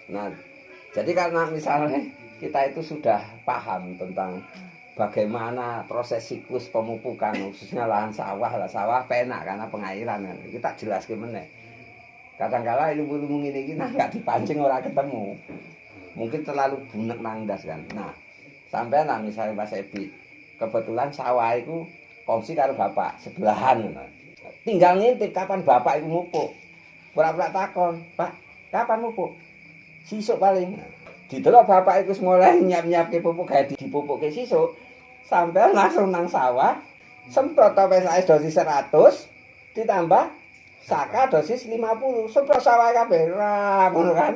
Nah, jadi karena misalnya kita itu sudah paham tentang bagaimana proses siklus pemupukan khususnya lahan sawah lah, sawah penak karena pengairan kan. Kita jelaskan meneh. Kadang-kala ilmu-ilmu ini kita nggak dipancing orang ketemu. Mungkin terlalu bunek nangdas kan. Nah, sampai lah misalnya Mas Ebi, kebetulan sawah itu kongsi karo bapak sebelahan. Tinggal ngintip kapan bapak itu mupuk. Pura-pura takon, Pak, kapan mupuk? Sisuk paling. Didelok bapak itu mulai nyiap-nyiap ke pupuk kayak dipupuk ke sisuk. Sampai langsung nang sawah, semprot PSAS dosis 100 ditambah saka dosis 50. Semprot sawah kabeh. Wah, ngono kan.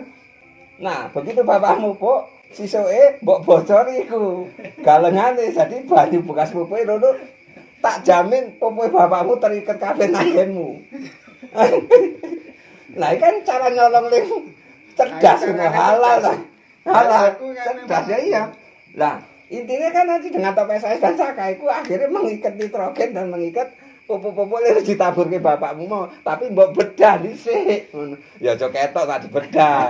Nah, begitu bapak mupuk, sisuke mbok bocor iku. Galengane jadi banyu bekas pupuke rono tak jamin pupuke bapakmu terikat kabeh nanggenmu. Nah, kan cara nyolong ling cerdas ngono halal lah. Halal cerdas ya iya. Lah, intinya kan nanti dengan TPSS dan saka itu akhirnya mengikat nitrogen dan mengikat pupuk-pupuk harus ditabur ke bapakmu mau, tapi mbok bedah dhisik. Ya aja ketok gak dibedah.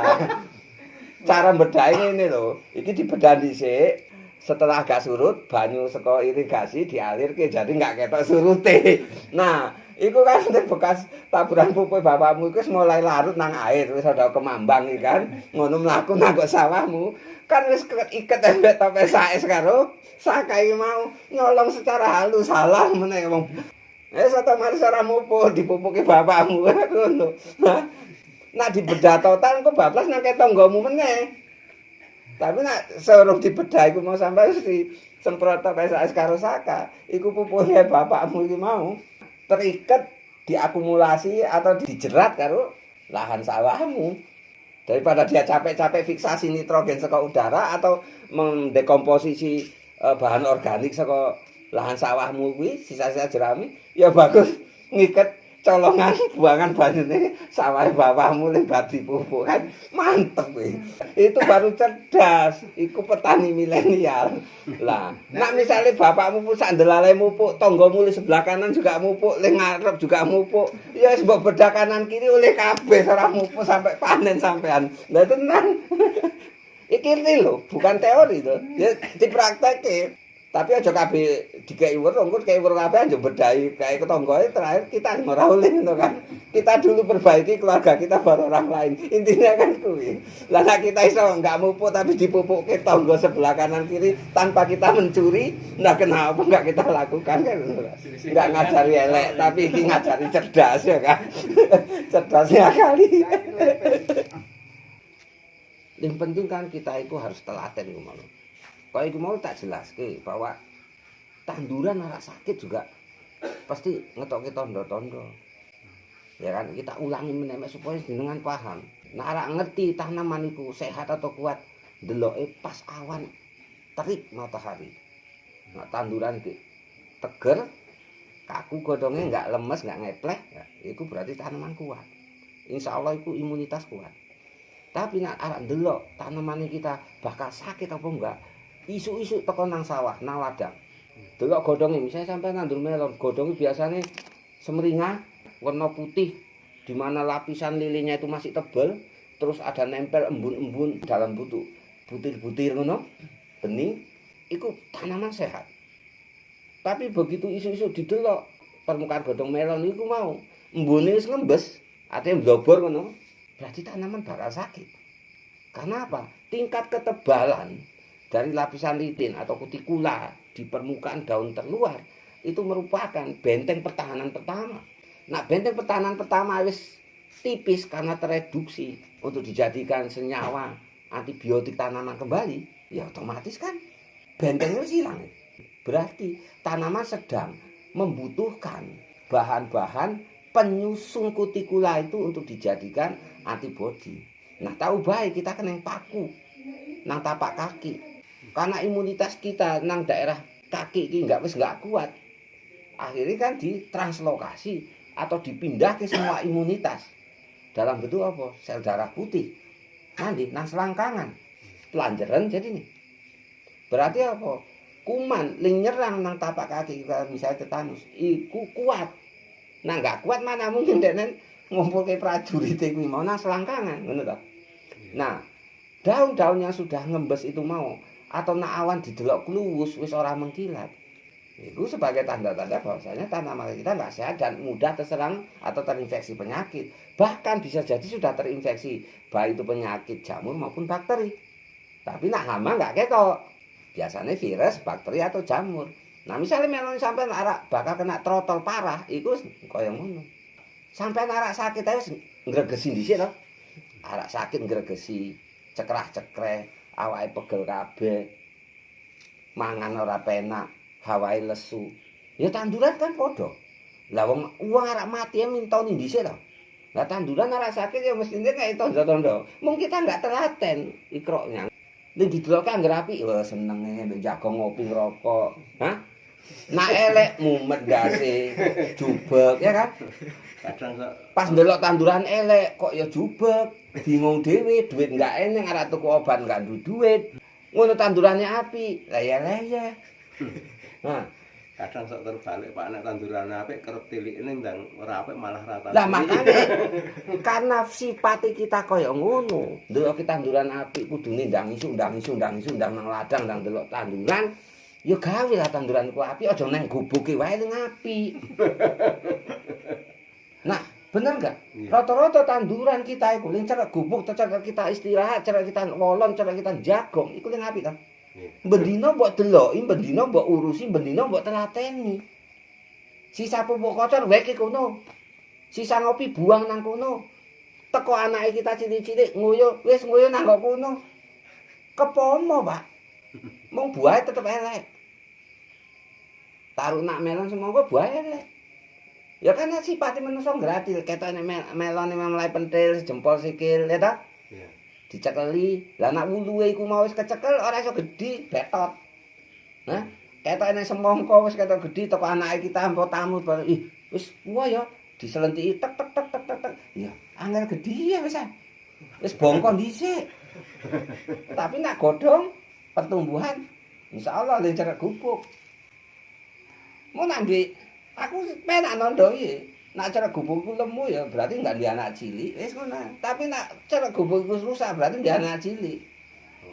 Cara bedah ini loh, iki dibedah dhisik. Setelah agak surut, banyu saka irigasi dialirke jadi nggak ketok surute. Nah, iku kan bekas taburan pupuk bapakmu iku mulai larut nang air, wis ada kemambang iki kan. Ngono mlaku nang sawahmu, kan wis iket embek tope saes karo saka iki mau nyolong secara halus salah meneh wong. Otomatis ora mupuk dipupuke bapakmu ngono. Nak dibedah total kok bablas nang tanggamu meneh. Tapi nak seurung dibedah iku mau sampai mesti semprot PSAS karo saka, iku pupuke bapakmu iki mau terikat diakumulasi atau dijerat karo lahan sawahmu. Daripada dia capek-capek fiksasi nitrogen saka udara atau mendekomposisi bahan organik saka lahan sawahmu kuwi sisa-sisa jerami, ya bagus ngiket colongan buangan banyune sawah bapakmu ning badi pupuk kan mantep kuwi. Itu baru cerdas, iku petani milenial. Lah, nek misale bapakmu sak ndelale mupuk, tanggamu di sebelah kanan juga mupuk, ning ngarep juga mupuk, ya wis mbok bedah kanan kiri oleh kabeh ora mupuk sampai panen sampean. Lah tenan. Iki lho, bukan teori to. Ya dipraktekke. Tapi aja kabeh dikei weruh, engko kei weruh kabeh aja bedahi kae ketanggae terakhir kita ora oleh ngono kan. Kita dulu perbaiki keluarga kita baru orang lain. Intinya kan kuwi. Lah nek kita iso enggak mupuk tapi dipupukke tangga sebelah kanan kiri tanpa kita mencuri, nah kenapa enggak kita lakukan kan ngono. Enggak ngajari elek tapi iki ngajari cerdas ya kan. Cerdasnya kali. Yang penting kan kita itu harus telaten ngono. Kalau itu mau tak jelaske bahwa tanduran ora sakit juga pasti ngetokke tondo-tondo. Ya kan kita ulangi meneh supaya jenengan paham. Nah ora ngerti tanaman iku sehat atau kuat, ndeloke pas awan terik matahari. Nah tanduran iki teger, kaku godhonge enggak lemes, enggak ngepleh, ya, itu berarti tanaman kuat. Insyaallah itu imunitas kuat. Tapi nek arek ndelok tanaman kita bakal sakit apa enggak? Isu-isu teko nang sawah, nang ladang. Delok godhonge, misalnya sampai nandur melon, godhonge biasanya semringah, warna putih, di mana lapisan lilinya itu masih tebal, terus ada nempel embun-embun dalam butir-butir ngono, bening, itu tanaman sehat. Tapi begitu isu-isu didelok permukaan godhong melon itu mau embune wis ngembes, artinya blobor ngono, berarti tanaman bakal sakit. Karena apa? Tingkat ketebalan dari lapisan litin atau kutikula di permukaan daun terluar itu merupakan benteng pertahanan pertama. Nah, benteng pertahanan pertama wis tipis karena tereduksi untuk dijadikan senyawa antibiotik tanaman kembali, ya otomatis kan bentengnya wis hilang. Berarti tanaman sedang membutuhkan bahan-bahan penyusun kutikula itu untuk dijadikan antibodi. Nah, tahu baik kita kena paku nang tapak kaki. Karena imunitas kita nang daerah kaki ini enggak kuat. Akhirnya kan ditranslokasi atau dipindah ke semua imunitas. Dalam bentuk apa? Sel darah putih. Nanti nang selangkangan. Pelanjaran jadi nih. Berarti apa? Kuman ling nyerang nang tapak kaki kalau misalnya tetanus, iku kuat. Nah enggak kuat mana mungkin denen ngumpul ke prajurit kuwi mau nang selangkangan, ngono to. Nah, daun-daun yang sudah ngembes itu mau atau nak awan didelok kluwus wis ora mengkilat. Itu sebagai tanda-tanda bahwasanya tanaman kita nggak sehat dan mudah terserang atau terinfeksi penyakit. Bahkan bisa jadi sudah terinfeksi baik itu penyakit jamur maupun bakteri. Tapi nak hama nggak ketok. Biasanya virus, bakteri atau jamur. Nah misalnya melon sampai arak bakal kena trotol parah, itu kaya ngono. Sampai arak sakit aja ngregesi dhisik to. Arak sakit ngregesi, cekrah-cekreh, awake pegel kabeh. Mangan ora penak. Hawae lesu. Ya tanduran kan padha. Lah wong arek mati minta ning dhisik to. Lah tanduran arek sakit ya mestine kayak tanda-tanda. Mung kita enggak telaten ikroknya. Ning didelok anggere apik, wah senenge mbek jagong ngopi ngerokok. Hah? Nak elek mumet dase, jubek ya kan? Kadang kok Pas ndelok tanduran elek kok ya jubek, bingung dhewe, duit enggak eneng arek tuku obat enggak duit. Ngono tandurannya apik. Lah ya. Nah, kadang sok terbalik Pak nek tanduran apik kerep tilikne ndang ora apik malah rata. lah makane karena sifat kita kaya ngono. Ndelok tanduran apik kudune ndang isu ndang nang ladang ndang ndelok tanduran. Ya gawe lah tanduran ku apik aja nang goboke wae ning apik. Nah, bener enggak? Rata-rata tanduran kita iku ning cerek gubuk, cerek kita istirahat, cerek kita wolon, cerek kita jagong, iku ning apik to. Bendina mbok deloki, bendina mbok urusi, bendina mbok telateni. Sisa pupuk kotor weke kono. Sisa ngopi buang nang kono. Teko anake kita cilik-cilik nguyuh, wis nguyuh nang kono. Kepomo, Pak. Mung buahe tetep elek. Taruh nak melon semangka buahe elek. Ya karena sifatnya manusia gratis, ketokne melone mulai pentil jempol sikil ya ta? Iya. Dicekeli, lah nek wuluhe iku mau wis kecekel ora iso gedhi, betot. Hah? Ketokne semangka wis ketok gedhi teko anake kita ampo tamu bareng, ih wis kuwi ya diselentiki tek tek tek tek tek. Ya, angel gedhi ya wis. Wis bongkon dhisik. Tapi nek godhong pertumbuhan insyaallah ning cerek gubuk. Mau nanti aku penak nondoki. Nak cara gubukku lemu ya berarti enggak dia anak cilik. Wis ngono. Tapi nak cara gubukku rusak berarti dia anak cilik.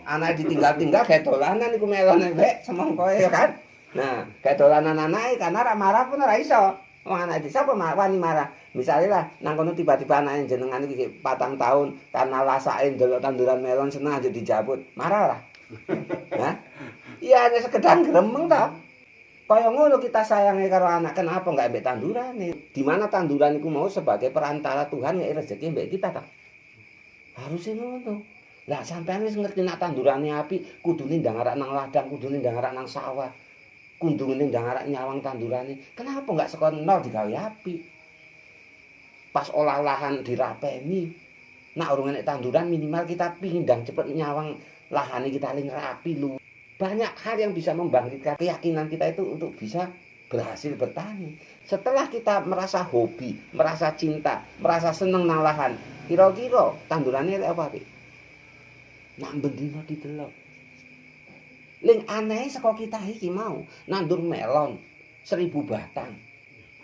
Anak ditinggal-tinggal kayak dolanan iku melone wek semangkoe ya kan. Nah, kayak dolanan anake karena ra marah pun ora iso. Wong anak desa apa wani marah. Misalnya lah nang kono tiba-tiba anake jenengan iki 4 tahun karena lasake ndelok tanduran melon seneng aja dijabut. Marah ora? Hah? Iya hanya sekedar gremeng ta. Kaya ngono kita sayangi karo anak, kenapa enggak mbek tandurane? Di mana tanduran iku mau sebagai perantara Tuhan ngek rezeki mbek kita ta? Harusnya ngono. Lah sampean wis ngerti nek tandurane apik, kudune ndang arak nang ladang, kudune ndang arak nang sawah. Kundungane ndang arak nyawang tandurane. Kenapa enggak saka nol digawe apik? Pas olah lahan dirapeni. Nek urung enek tanduran minimal kita pindang cepet nyawang lahane kita ling rapi lu. Banyak hal yang bisa membangkitkan keyakinan kita itu untuk bisa berhasil bertani. Setelah kita merasa hobi, merasa cinta, merasa seneng nang lahan, kira-kira tandurannya apa Pak? Nak bendina didelok. Ling aneh saka kita iki mau nandur melon 1000 batang.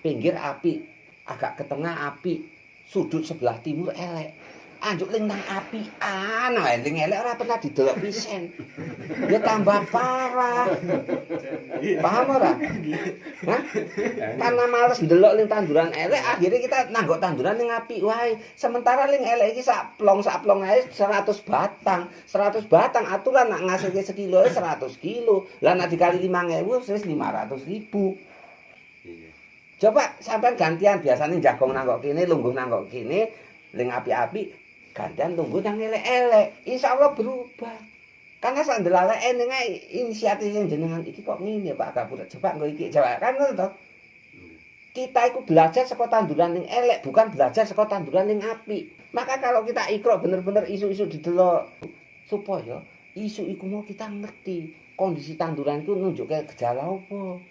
Pinggir api, agak ke tengah api, sudut sebelah timur elek. Anjuk ling nang apian wae ling elek ora pernah didelok pisen. Ya tambah parah. Paham ora? Hah? Karena males ndelok ling tanduran elek, akhirnya kita nanggok tanduran ning apik wae. Sementara ling elek iki sak plong ae 100 batang. 100 batang aturan nak ngasilke sekilo 100 kilo. Lah nak dikali 5.000 wis 500.000. Coba sampean gantian biasanya jagong nanggok kene, lungguh nanggok kene, ling api-api gantian tunggu nang elek-elek. Insyaallah berubah. Karena sak ndelale eneng ae inisiatif jenengan iki kok ngene Pak Gapura. Coba engko iki coba kan ngono to. Kita iku belajar saka tanduran ning elek, bukan belajar saka tanduran ning apik. Maka kalau kita ikro bener-bener isu-isu didelok supaya isu iku mau kita ngerti kondisi tanduran iku nunjukke gejala apa.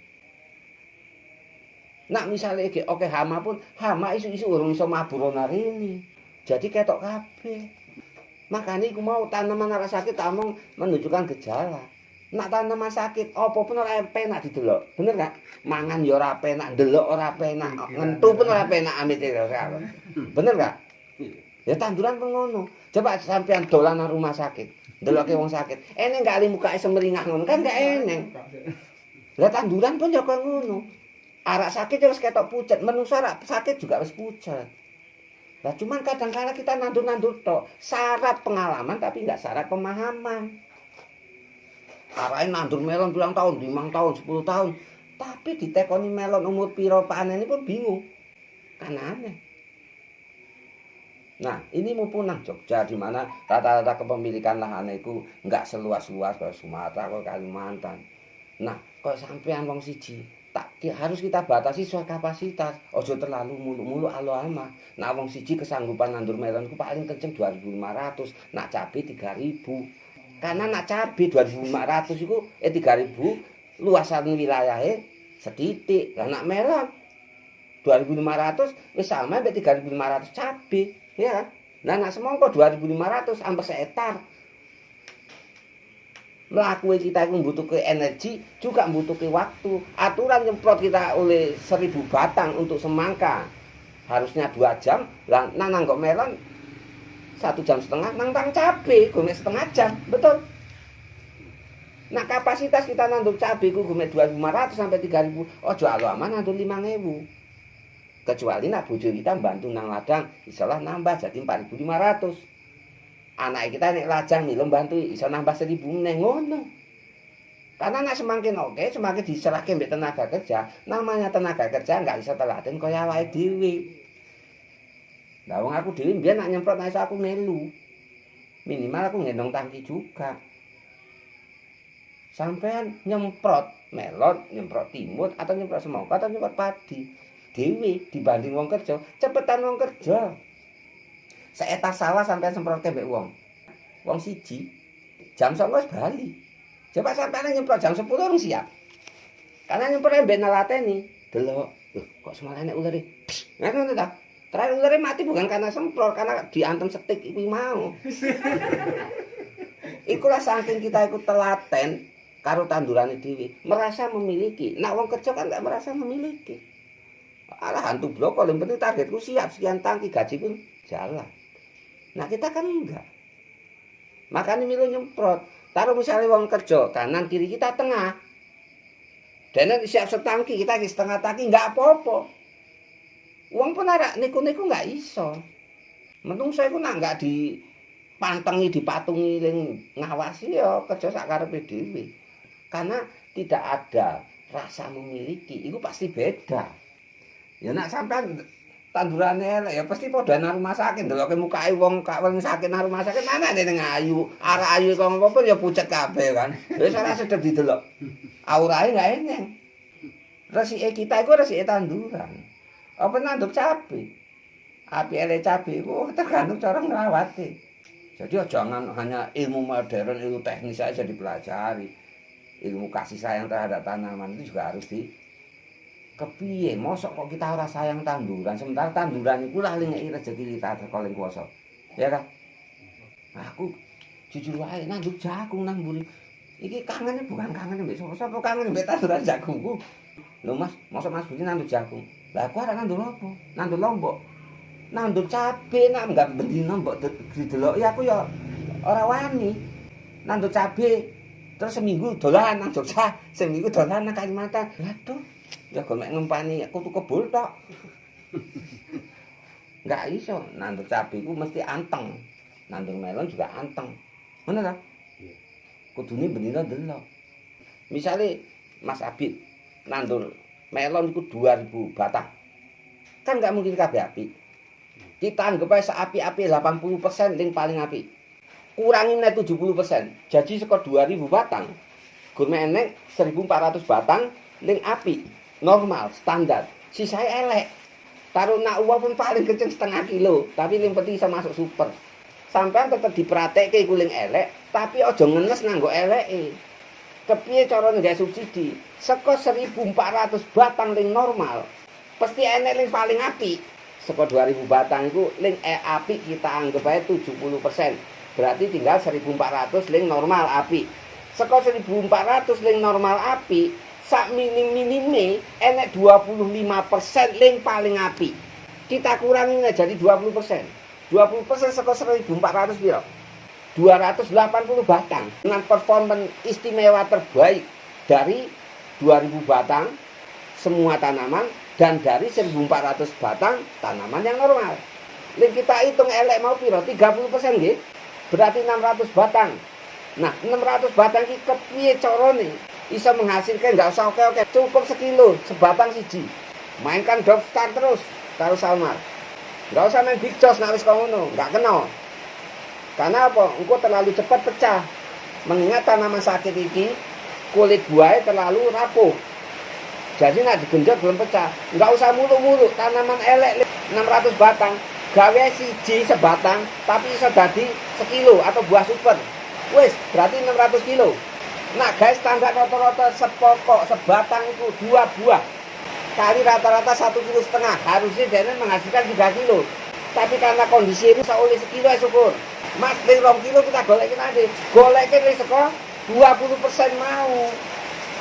Nak misalnya oke hama pun, hama isu-isu urung iso mabur narini. Jadi ketok kabeh. Makanya iku mau tanaman ora sakit tamung menunjukkan gejala. Nak tanaman sakit, apa pun ora penak didelok. Bener gak? Mangan ya ora penak, ndelok ora penak, ngentu pun ora penak amite ora. Bener gak? Ya tanduran pun ngono. Coba sampean dolanan rumah sakit. Ndeloke wong sakit. Eneng gak ali mukake semeringah ngono kan gak eneng. Lah tanduran pun ya kaya ngono. Arak sakit terus ketok pucet, menungso arak sakit juga wis pucet. Lah cuman kadang-kadang kita nandur-nandur tok, syarat pengalaman tapi enggak syarat pemahaman. Arake nandur melon bilang tahun, 5 tahun, 10 tahun. Tapi ditekoni melon umur piro panene pun bingung. Kan aneh. Nah, ini mumpung nang Jogja di mana rata-rata kepemilikan lahan itu enggak seluas-luas kayak Sumatera atau Kalimantan. Nah, kok sampean wong siji harus kita batasi sesuai kapasitas. Ojo terlalu mulu-mulu alo-ama. Nah, wong siji kesanggupan nandur melon ku paling kenceng 2.500, nak cabe 3.000. Karena nak cabe 2.500 iku 3.000 luasan wilayahe setitik. Lah nak melon 2.500 wis sama mbek 3.500 cabe, ya. Nah nak semangka 2.500 sampai sehektar. Melakukan kita itu membutuhkan energi, juga membutuhkan waktu. Aturan nyemprot kita oleh 1.000 batang untuk semangka harusnya 2 jam. Lah nanggok melon 1,5 jam, nang cabe gumek setengah jam, betul. Nah kapasitas kita nandur cabe ku gumek 2.500 sampai 3.000. Ojo alo-aman nandur 5.000. Kecuali nak bojo kita bantu nang ladang, isolah nambah jadi 4.500. Anak kita nek lajang nih bantu iso nambah 1.000 neng ngono. Karena nak semakin oke, semakin diserahke mbek tenaga kerja. Namanya tenaga kerja enggak bisa telaten kaya awake dhewe. Lah wong aku dhewe mbiyen nak nyemprot iso aku melu. Minimal aku ngendong tangki juga. Sampean nyemprot melon, nyemprot timun atau nyemprot semangka atau nyemprot padi dhewe dibanding wong kerja, cepetan wong kerja. Seetas sawah sampean semprotke mbek wong. Wong siji jam 09.00 bali. Coba sampean nyemprot jam 10 urung siap. Karena nyemprot mbek nalateni, delok. Loh, kok semalah nek ulere. Ngono ta? Terakhir ulere mati bukan karena semprot, karena diantem setik iku mau. Ikulah saking kita ikut telaten karo tandurane dhewe, merasa memiliki. Nah wong kerja kan enggak merasa memiliki. Alah hantu blok yang penting targetku siap, sekian tangki gaji pun jalan. Nah kita kan enggak. Makanya milu nyemprot. Taruh misalnya wong kerja, kanan kiri kita tengah. Dan siap setangki, kita setengah tangki enggak apa-apa. Wong pun ada niku-niku enggak iso. Menungso iku nak enggak dipantengi, dipatungi ling ngawasi ya kerja sak karepe dhewe. Karena tidak ada rasa memiliki, itu pasti beda. Ya nak sampean tandurane elek ya pasti padha nang rumah sakit ndeloke mukae wong sakit nang rumah sakit mana ning ayu. Arek ayu kok apa ya pucet kabeh kan. Wis ora sedep didelok. Aurae gak eneng. Resike kita iku resike tanduran. Apa nandur cabe? Api elek cabe iku tergantung cara ngrawate. Jadi jangan hanya ilmu modern, ilmu teknis saja dipelajari. Ilmu kasih sayang terhadap tanaman itu juga harus kepiye mosok kok kita ora sayang tanduran sementara tanduran iku lah ngeki rezeki kita saka ling kuwasa. Ya kan? Aku jujur wae nandur jagung nang mburi. Iki kangennya bukan kangen mbek sapa kangen mbek tanduran jagungku. Lho Mas, mosok Mas Budi nandur jagung. Lah aku ora nandur apa? Nandur lombok. Nandur cabe nak enggak bendina mbok didelok ya aku ya ora wani. Nandur cabe terus seminggu dolan nang Jogja, seminggu dolan nang Kalimantan. Waduh. Ya gomek ngempani aku tuh kebul tok. Enggak iso nandur cabe ku mesti anteng. Nandur melon juga anteng. Ngono ta? Iya. Kudune bendina delok. Misale Mas Abid nandur melon iku 2000 batang. Kan enggak mungkin kabeh apik. Kita anggap ae api-api 80% ning paling apik. Kurangi nek 70%. Jadi saka 2000 batang, gur menek 1400 batang ning apik. Normal, standar. Sisae elek. Taruh nak uang pun paling kenceng 0,5 kilo, tapi yang penting bisa masuk super. Sampean tetep dipratekke iku ling elek, tapi aja ngenes nanggo eleke. Kepiye cara nggawe subsidi? Saka 1400 batang ling normal, pasti enek ling paling apik. Saka 2000 batang iku ling apik kita anggap ae 70%. Berarti tinggal 1400 ling normal apik. Saka 1400 ling normal apik, sak minim-minime enek 25% ling paling apik. Kita kurangi jadi 20%. 20% saka 1400 piro? 280 batang dengan performa istimewa terbaik dari 2000 batang semua tanaman dan dari 1400 batang tanaman yang normal. Lek kita hitung elek mau piro 30% nggih. Berarti 600 batang. Nah, 600 batang iki kepiye carane bisa menghasilkan nggak usah oke-oke, cukup sekilo sebatang siji. Mainkan daftar terus karo Salmar. Nggak usah main big joss nek wis ngono, nggak kena. Karena apa? Engko terlalu cepat pecah. Mengingat tanaman sakit iki kulit buahnya terlalu rapuh. Jadi nak digenjot belum pecah. Nggak usah muluk-muluk tanaman elek 600 batang. Gawe siji sebatang tapi iso dadi sekilo atau buah super. Wis, berarti 600 kilo. Nah, guys, standar rata-rata sepokok sebatang itu 2 buah. Kali rata-rata 1,5 kilo. Harusnya dia menghasilkan 3 kilo. Tapi karena kondisi ini seoleh sekilo ya syukur. Mas, dari 2 kilo kita golekin aja. Golekin dari sekolah 20% mau.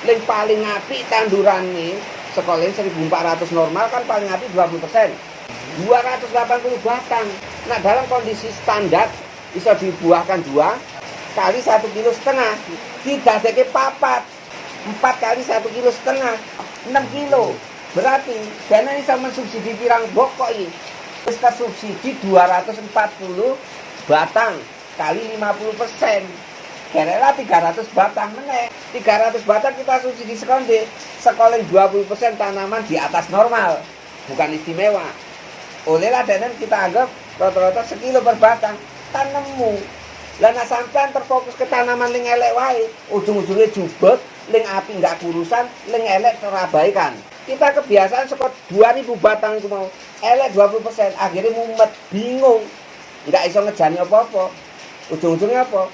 Yang paling apik tanduran nih sekolah 1400 normal kan paling apik 20%. 280 batang. Nah, dalam kondisi standar bisa dibuahkan 2 kali 1,5 kilo. Didadeke 4 kali 1,5 kilo, 6 kilo. Berarti dana bisa mensubsidi pirang bokok ini. Terus subsidi 240 batang kali 50%. Kira-kira 300 batang meneh. 300 batang kita subsidi sekonde. Sekolah 20% tanaman di atas normal, bukan istimewa. Olehlah dana kita anggap rata-rata sekilo per batang. Tanemu. Lah nek sampean terfokus ke tanaman ling elek wae, ujung-ujungnya jubet, ling api enggak kurusan, ling elek terabaikan. Kita kebiasaan sekot 2000 batang itu mau elek 20%, akhirnya mumet, bingung. Enggak iso ngejani apa-apa. Ujung-ujungnya apa?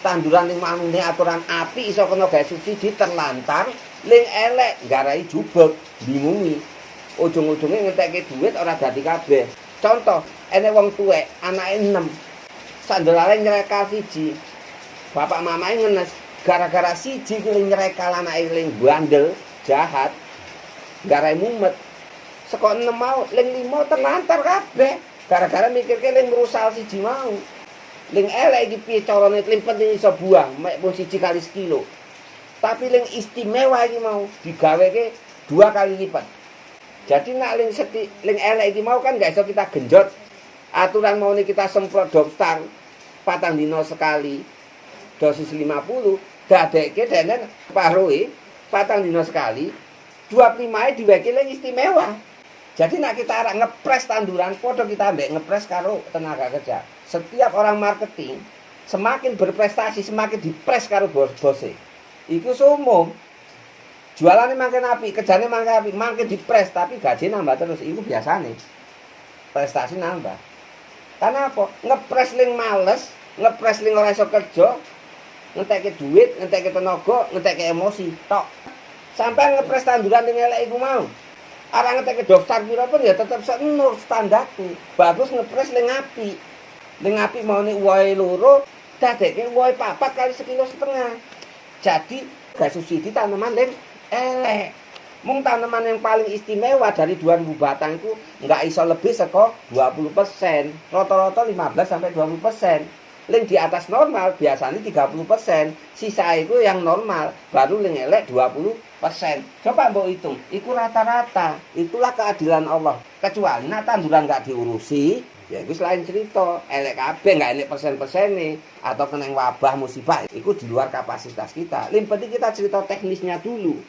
Tanduran ling manune aturan api iso kena gawe subsidi terlantar, ling elek garai jubek, bingungi. Ujung-ujungnya ngetekke duit ora dadi kabeh. Contoh, ene wong tuwek, anake 6. Sandolane nyrekal siji. Bapak mamane ngenes gara-gara siji kuwi nyrekal anake ling bandel, jahat. Garai mumet. Seko 6 mau, ling 5 terlantar kabeh. Gara-gara mikirke ling merusal siji mau. Ling elek iki piye carane limpet iso buah, mek pun siji kali sekilo. Tapi ling istimewa iki mau digaweke 2 kali lipat. Jadi nak ling elek iki mau kan gak iso kita genjot. Aturan mau ini kita semprot dopstar 4 dino sekali dosis 50 dadekke denen paruhe 4 dino sekali 25 diwekile istimewa. Jadi nak kita arek ngepres tanduran podo kita ambek ngepres karo tenaga kerja. Setiap orang marketing semakin berprestasi semakin dipres karo bos-bose. Iku sumum. Jualannya makin api, kerjanya makin api, makin dipres tapi gaji nambah terus. Iku biasane. Prestasi nambah. Karena apa? Ngepres ling males, ngepres ling ora iso kerja, ngetekke duit, ngetekke tenaga, ngetekke emosi, tok. Sampai ngepres tanduran ning elek iku mau. Arang ngetekke daftar pira pun ya tetep senur standarku. Bagus ngepres ling api. Ling api maune uwohe loro, dadekke uwohe 4 kali 1,5 kilo. Jadi, gak subsidi tanaman ling elek. Mung tanaman yang paling istimewa dari 2000 batang itu nggak iso lebih seko 20%. Rata-rata 15-20%. Ling di atas normal biasanya 30%. Sisa itu yang normal, baru ling elek 20%. Coba mbok hitung, itu rata-rata. Itulah keadilan Allah. Kecuali nah tanduran nggak diurusi, ya itu lain cerita. Elek kabeh nggak elek persen-persen nih atau kena wabah musibah, itu di luar kapasitas kita. Ling penting kita cerita teknisnya dulu.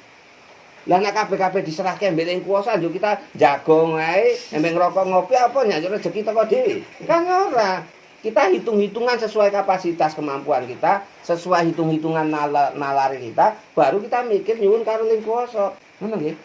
Lah nek kabeh-kabeh diserahke mbek ning kuwasa yo kita jago ae, embeng ngerokok ngopi apa nyanyi rezeki teko dhewe. Kan ora. Kita hitung-hitungan sesuai kapasitas kemampuan kita, sesuai hitung-hitungan nalar kita, baru kita mikir nyuwun karo ning kuwasa. Ngono nggih.